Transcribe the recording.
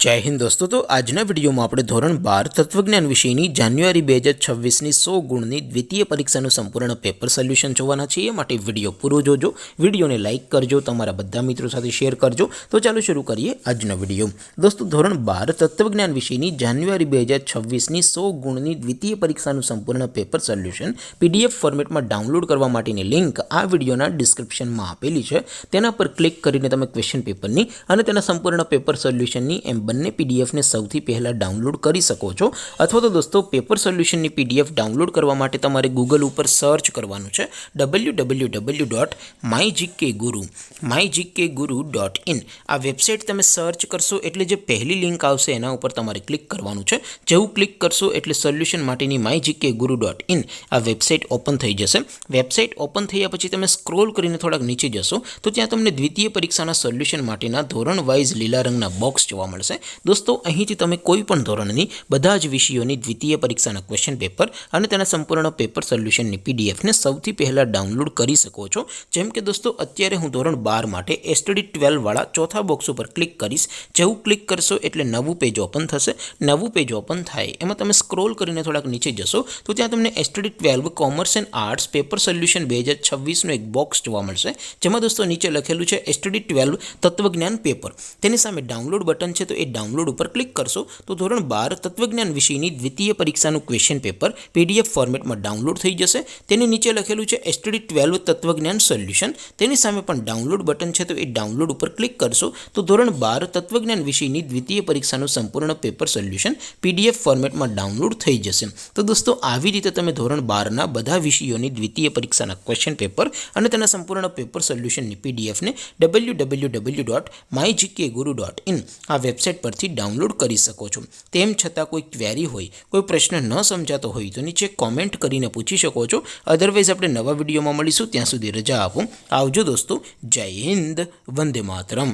जय हिंद दोस्तों। तो आजना विडियो में આપણે ધોરણ 12 તત્વજ્ઞાન વિષયની જાન્યુઆરી 2026 ની 100 ગુણની દ્વિતીય પરીક્ષાનું સંપૂર્ણ પેપર સોલ્યુશન જોવાના છીએ। માટે વિડિયો પૂરો જોજો, વિડિયોને લાઈક કરજો, તમારા બધા મિત્રો સાથે શેર કરજો। તો ચાલો શરૂ કરીએ આજનો વિડિયો। દોસ્તો ધોરણ 12 તત્વજ્ઞાન વિષયની જાન્યુઆરી 2026 ની 100 ગુણની દ્વિતીય પરીક્ષાનું સંપૂર્ણ પેપર સોલ્યુશન પીડીએફ ફોર્મેટમાં ડાઉનલોડ કરવા માટેની લિંક આ વિડિયોના ડિસ્ક્રિપ્શનમાં આપેલી છે। તેના પર ક્લિક કરીને તમે ક્વેશ્ચન પેપરની અને તેના સંપૂર્ણ પેપર સોલ્યુશનની બંને પીડીએફ ને સૌથી પહેલા ડાઉનલોડ કરી શકો છો। અથવા તો દોસ્તો પેપર સોલ્યુશનની પીડીએફ ડાઉનલોડ કરવા માટે તમારે ગૂગલ ઉપર સર્ચ કરવાનું છે www.mygkguru.in। આ વેબસાઇટ તમે સર્ચ કરશો એટલે જે પહેલી લિંક આવશે એના ઉપર તમારે ક્લિક કરવાનું છે। જેવું ક્લિક કરશો એટલે સોલ્યુશન માટેની mygkguru.in આ વેબસાઇટ ઓપન થઈ જશે। વેબસાઇટ ઓપન થયા પછી તમે સ્ક્રોલ કરીને થોડાક નીચે જશો તો ત્યાં તમને દ્વિતીય પરીક્ષાના સોલ્યુશન માટેના ધોરણ વાઇઝ લીલા રંગના બોક્સ જોવા મળશે। दोस्तों અહીંથી તમે કોઈ પણ ધોરણની બધા જ વિષયોની દ્વિતીય પરીક્ષાના ક્વેશ્ચન પેપર અને તેના સંપૂર્ણ પેપર સોલ્યુશનની પીડીએફ ને સૌથી પહેલા ડાઉનલોડ કરી શકો છો। જેમ કે દોસ્તો અત્યારે હું ધોરણ 12 માટે એસટીડી 12 વાળા ચોથા બોક્સ ઉપર ક્લિક કરીશ। જેવું ક્લિક કરશો એટલે નવું પેજ ઓપન થશે। નવું પેજ ઓપન થાય એમાં તમે સ્ક્રોલ કરીને થોડાક નીચે જશો તો ત્યાં તમને STD 12 commerce and arts paper solution 2026 નું એક બોક્સ જોવા મળશે। જેમાં દોસ્તો નીચે લખેલું છે એસટીડી 12 તત્વજ્ઞાન પેપર। તેની સામે ડાઉનલોડ બટન છે તો એ ડાઉનલોડ ઉપર ક્લિક કરશો તો ધોરણ 12 તત્વજ્ઞાન વિષયની દ્વિતીય પરીક્ષાનું ક્વેશ્ચન પેપર પીડીએફ ફોર્મેટમાં ડાઉનલોડ થઈ જશે। તેની નીચે લખેલું છે એસટીડી 12 તત્વજ્ઞાન સોલ્યુશન। તેની સામે પણ ડાઉનલોડ બટન છે તો એ ડાઉનલોડ ઉપર ક્લિક કરશો તો ધોરણ 12 તત્વજ્ઞાન વિષયની દ્વિતીય પરીક્ષાનું સંપૂર્ણ પેપર સોલ્યુશન પીડીએફ ફોર્મેટમાં ડાઉનલોડ થઈ જશે। તો દોસ્તો આવી રીતે તમે ધોરણ 12ના બધા વિષયોની દ્વિતીય પરીક્ષાના ક્વેશ્ચન પેપર અને તેના સંપૂર્ણ પેપર સોલ્યુશનની પીડીએફ ને www.mygkguru.in આ વેબસાઇટ પરથી ડાઉનલોડ કરી શકો છો। તેમ છતાં કોઈ ક્વેરી હોય, કોઈ પ્રશ્ન ન સમજાતો હોય તો નીચે કોમેન્ટ કરીને પૂછી શકો છો। અધરવાઇઝ આપણે નવા વિડીયોમાં મળીશું, ત્યાં સુધી રજા આપો। આવજો દોસ્તો। જય હિન્દ, વંદે માતરમ।